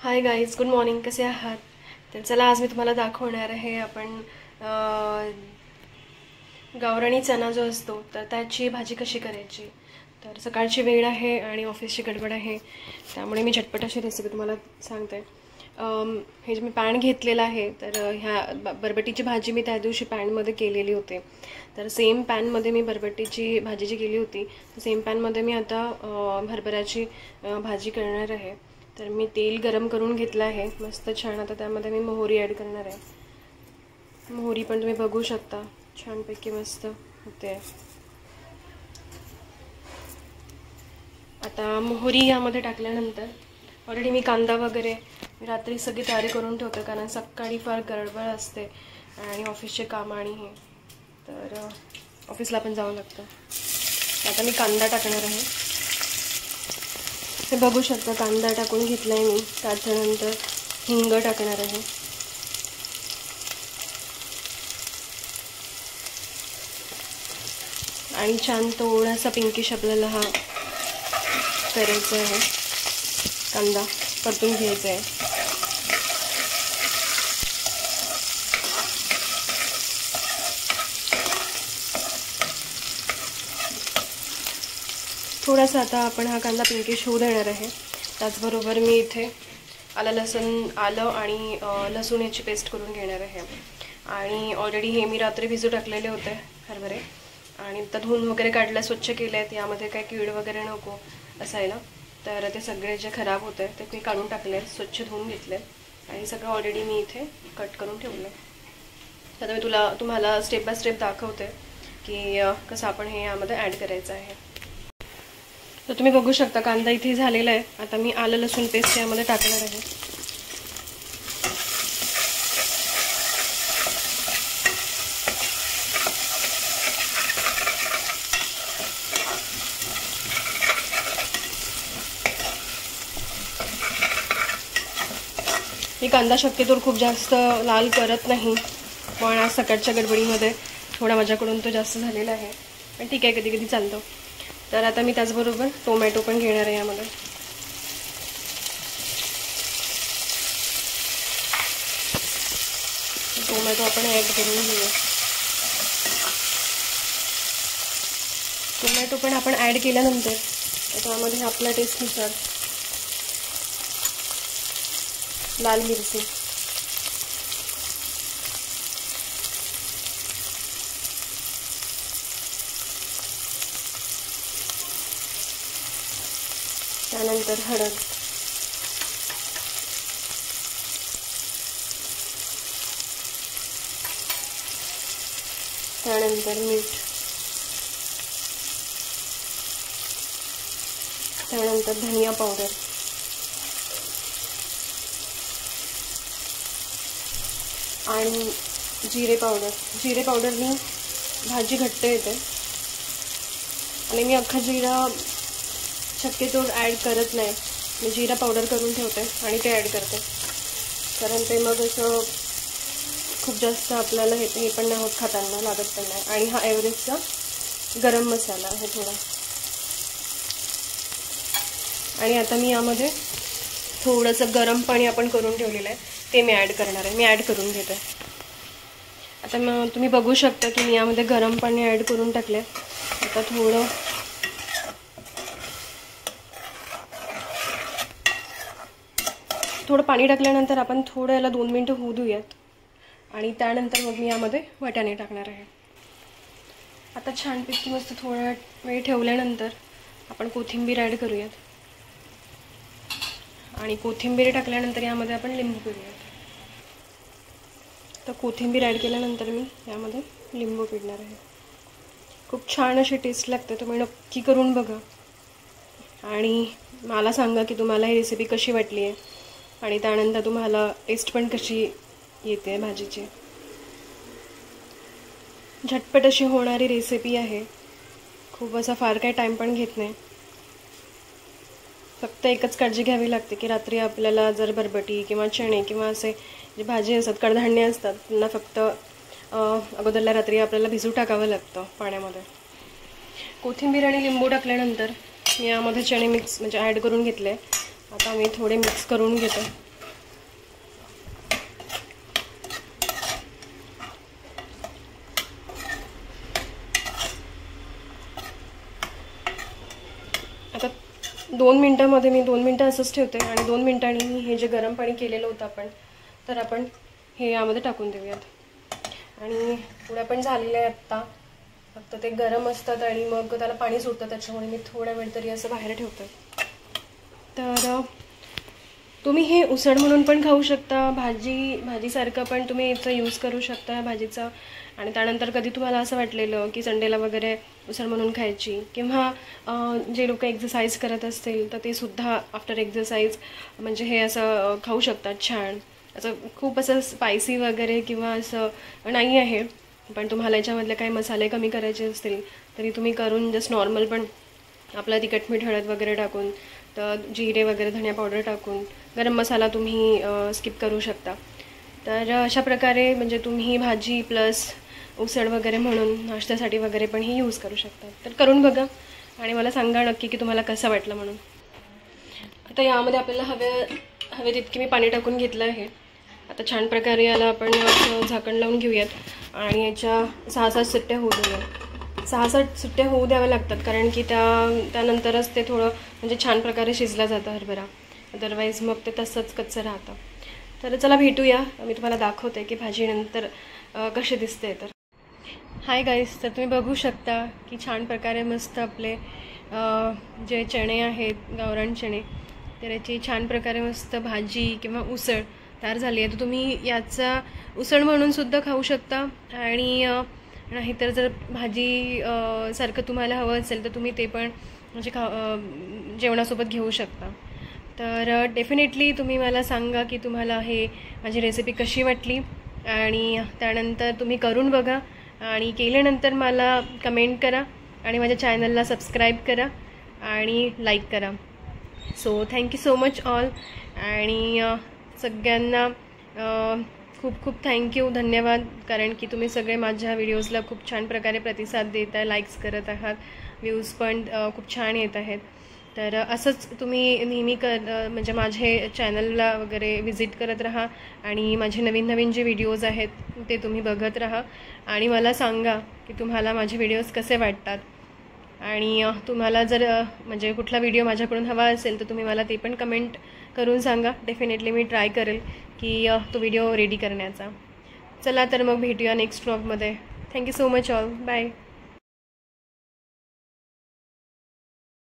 Hi guys, good morning. कसे आहात? तर चला आज मी तुम्हाला दाखवणार आहे आपण गावरानी चना जो असतो तर त्याची भाजी कशी करायची. तर सकाळची वेळ आहे आणि ऑफिसची गडबड आहे, त्यामुळे मी झटपट अशी रेसिपी तुम्हाला सांगते. हे जे मी पॅन घेतलेलं आहे तर ह्या बरबटीची भाजी मी त्या दिवशी पॅनमध्ये केलेली होती. तर सेम पॅनमध्ये मी बरबटीची भाजी जी केली होती सेम पॅनमध्ये मी आता हरभऱ्याची भाजी करणार आहे. तर मी तेल गरम करून घेतलं आहे मस्त छान. आता त्यामध्ये मी मोहरी ॲड करणार आहे. मोहरी पण तुम्ही बघू शकता छानपैकी मस्त होते. आता मोहरी यामध्ये टाकल्यानंतर ऑलरेडी मी कांदा वगैरे रात्री सगळी तयारी करून ठेवते, कारण सकाळी फार गडबड असते आणि ऑफिसचे काम आणि हे, तर ऑफिसला पण जावं लागतं. आता मी कांदा टाकणार आहे. हे बघू शकता कांदा टाकून घेतला आहे मी. त्याच्यानंतर हिंग टाकणार आहे. आणि छान थोडासा पिंकिश आपल्याला हा करायचा आहे. कांदा परतून घ्यायचा आहे. थोडासा आता आपण हा कांदा पिंकिश होऊ देणार आहे. त्याचबरोबर मी इथे आलं आणि लसूण याची पेस्ट करून घेणार आहे. आणि ऑलरेडी हे मी रात्री भिजू टाकलेले होते हरभरे, आणि आता धुवून वगैरे काढलं, स्वच्छ केले आहेत. यामध्ये काही कीड वगैरे नको असायला, तर ते सगळे जे खराब होते ते मी काढून टाकले, स्वच्छ धुवून घेतले आणि सगळं ऑलरेडी मी इथे कट करून ठेवलं. आता मी तुम्हाला स्टेप बाय स्टेप दाखवते की कसं आपण हे यामध्ये ॲड करायचं आहे. तर तुम्ही बघू शकता कांदा इथे झालेला आहे. आता मी आलं लसूण पेस्ट यामध्ये टाकणार आहे. मी कांदा शक्यतोवर खूप जास्त लाल करत नाही, पण आज सकाळच्या गडबडीमध्ये थोडा माझ्याकडून तो जास्त झालेला आहे, पण ठीक आहे, कधी कधी चालतं. तर आता मी त्याचबरोबर टोमॅटो पण घेणार आहे यामध्ये. टोमॅटो आपण ॲड करून घेऊया. टोमॅटो पण आपण ॲड केल्यानंतर त्यामध्ये आपल्या टेस्टनुसार लाल मिरची, त्यानंतर हळद, त्यानंतर मीठ, त्यानंतर धनिया पावडर आणि जिरे पावडर. जिरे पावडरनी भाजी घट्ट येते आणि मी अख्खा जिरा शक्यतोवर ॲड करत नाही. मी जिरा पावडर करून ठेवते आणि ते ॲड करते, कारण ते मग असं खूप जास्त आपल्याला हे पण नाही होत, खाताना लागत पण नाही. आणि हा एव्हरेस्टचा गरम मसाला आहे थोडा. आणि आता मी यामध्ये थोडंसं गरम पाणी आपण करून ठेवलेलं आहे ते मी ॲड करणार आहे. मी ॲड करून घेते. आता मग तुम्ही बघू शकता की मी यामध्ये गरम पाणी ॲड करून टाकले. आता थोडं पाणी टाकल्यानंतर आपण थोडं याला 2 मिनिटं होऊ देऊयात आणि त्यानंतर मग मी यामध्ये वाटाणे टाकणार आहे. आता छानपैकी मस्त थोडा वेळ ठेवल्यानंतर आपण कोथिंबीर ॲड करूयात. आणि कोथिंबीर टाकल्यानंतर यामध्ये आपण लिंबू पिळूयात. तर कोथिंबीर ॲड केल्यानंतर मी यामध्ये लिंबू पिळणार आहे. खूप छान अशी टेस्ट लागते. तुम्ही नक्की करून बघा आणि मला सांगा की तुम्हाला ही रेसिपी कशी वाटली आहे आणि त्यानंतर तुम्हाला टेस्ट पण कशी येते भाजीची. झटपट अशी होणारी रेसिपी आहे. खूप असा फार काही टाईम पण घेत नाही. फक्त एकच काळजी घ्यावी लागते की रात्री आपल्याला जर बरबटी किंवा चणे किंवा असे जे भाजी असतात, कडधान्य असतात, त्यांना फक्त अगोदरला रात्री आपल्याला भिजू टाकावं लागतं पाण्यामध्ये. कोथिंबीर आणि लिंबू टाकल्यानंतर मी यामध्ये चणे ॲड करून घेतले. आता मी थोडे मिक्स करून घेते 2 मिनटामध्ये मी 2 मिनटं असंच ठेवते आणि 2 मिनटांनी हे जे गरम पाणी केलेलं होतं आपण हे यामध्ये टाकून देऊयात. आणि पुढे पण झालेलं आहे आत्ता, फक्त ते गरम असतात आणि मग त्याला पाणी सुटतं, त्याच्यामुळे मी थोडा वेळ तरी असं बाहेर ठेवते. तर तुम्ही हे उसळ म्हणून पण खाऊ शकता, भाजीसारखं पण तुम्ही याचा यूज करू शकता भाजीचा. आणि त्यानंतर कधी तुम्हाला असं वाटलेलं की संडेला वगैरे उसळ म्हणून खायची, किंवा जे लोक एक्सरसाइज करत असतील तर ते सुद्धा आफ्टर एक्सरसाइज म्हणजे हे असं खाऊ शकतात छान. असं खूप असं स्पायसी वगैरे किंवा असं नाही आहे, पण तुम्हाला याच्यामधले काही मसाले कमी करायचे असतील तरी तुम्ही करून जस्ट नॉर्मल पण आपला तिखट मीठ हळद वगैरे टाकून, तर जिरे वगैरे धनिया पावडर टाकून, गरम मसाला तुम्ही स्किप करू शकता. तर अशा प्रकारे म्हणजे तुम्ही भाजी प्लस उसळ वगैरे म्हणून नाश्त्यासाठी वगैरे पण ही यूज करू शकता. तर करून बघा आणि मला सांगा नक्की की तुम्हाला कसं वाटलं म्हणून. आता यामध्ये आपल्याला हवे तितकी मी पाणी टाकून घेतलं आहे. आता छान प्रकारे याला आपण झाकण लावून घेऊयात आणि याच्या 6-7 शिट्ट्या होऊ देऊयात. 6-7 शिट्ट्या होऊ द्याव्या लागतात, कारण की त्यानंतरच ते थोडं म्हणजे छान प्रकारे शिजला जातं हरभरा, अदरवाईज मग ते तसंच कच्चं राहतं. तर चला भेटूया, मी तुम्हाला दाखवते की भाजी नंतर कशी दिसते. तर हाय गाईस, तर तुम्ही बघू शकता की छान प्रकारे मस्त आपले जे चणे आहेत गावरान चणे, तर याची छान प्रकारे मस्त भाजी किंवा उसळ तयार झाली आहे. तर तुम्ही याचा उसळ म्हणून सुद्धा खाऊ शकता आणि नाहीतर जर भाजी सारखं तुम्हाला हवं असेल तर तुम्ही ते पण म्हणजे जेवणासोबत घेऊ शकता. तर डेफिनेटली तुम्ही मला सांगा की तुम्हाला हे माझी रेसिपी कशी वाटली आणि त्यानंतर तुम्ही करून बघा आणि केल्यानंतर मला कमेंट करा आणि माझ्या चॅनलला सबस्क्राईब करा आणि लाईक करा. So thank you so much all, आणि सगळ्यांना खूप खूप थँक्यू, धन्यवाद, कारण की तुम्ही सगळे माझ्या व्हिडिओजला खूप छान प्रकारे प्रतिसाद देत आहे, लाईक्स करत आहात, व्ह्यूज पण खूप छान येत आहेत. तर असंच तुम्ही नेहमी म्हणजे माझे चॅनलला वगैरे विजिट करत राहा आणि माझे नवीन जे व्हिडिओज आहेत ते तुम्ही बघत राहा आणि मला सांगा की तुम्हाला माझे व्हिडिओज कसे वाटतात. आणि तुम्हाला जर म्हणजे कुठला व्हिडिओ माझ्याकडून हवा असेल तर तुम्ही मला ते पण कमेंट करून सांगा. डेफिनेटली मी ट्राय करेल की तो व्हिडिओ रेडी करण्याचा. चला तर मग भेटूया नेक्स्ट व्लॉगमध्ये. Thank you so much all, bye.